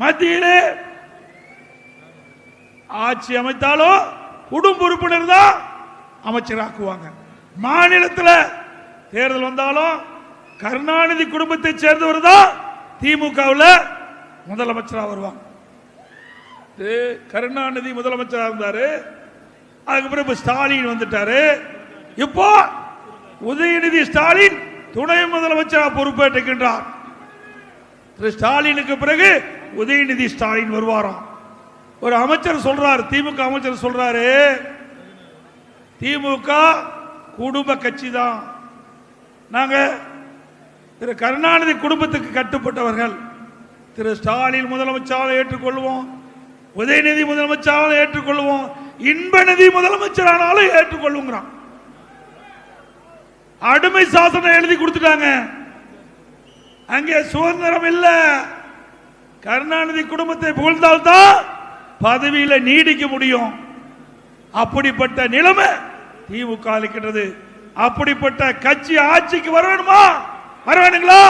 மத்தியிலே ஆட்சி அமைத்தாலும் குடும்ப உறுப்பினர் தான் அமைச்சராக்குவாங்க. மாநிலத்தில் தேர்தல் வந்தாலும் கருணாநிதி குடும்பத்தை சேர்ந்தவர் தான் திமுகவில் முதலமைச்சராக வருவாங்க. கருணாநிதி முதலமைச்சராக இருந்தாரு, அதுக்கப்புறம் இப்ப ஸ்டாலின் வந்துட்டாரு. இப்போ உதயநிதி ஸ்டாலின் துணை முதலமைச்சராக பொறுப்பேற்றுகின்றார். திரு ஸ்டாலினுக்கு பிறகு உதயநிதி ஸ்டாலின் வருவாராம். ஒரு அமைச்சர் சொல்றாரு, திமுக அமைச்சர் சொல்றாரு, திமுக குடும்ப கட்சி தான், நாங்க திரு கருணாநிதி குடும்பத்துக்கு கட்டுப்பட்டவர்கள். திரு ஸ்டாலின் முதலமைச்சராக ஏற்றுக்கொள்வோம், உதயநிதி முதலமைச்சராக ஏற்றுக்கொள்வோம், இன்பநிதி முதலமைச்சரானாலும் ஏற்றுக்கொள்ளுங்கிறான். அடிமை சாசனம் எழுதி கொடுத்துட்டாங்க. அங்கே சுதந்திரம் இல்ல. கருணாநிதி குடும்பத்தை புகழ்ந்தால்தான் பதவியில நீடிக்க முடியும். அப்படிப்பட்ட நிலைமை திமுக இருக்கின்றது. அப்படிப்பட்ட கட்சி ஆட்சிக்கு வர வேணுமா? வர வேணுங்களா?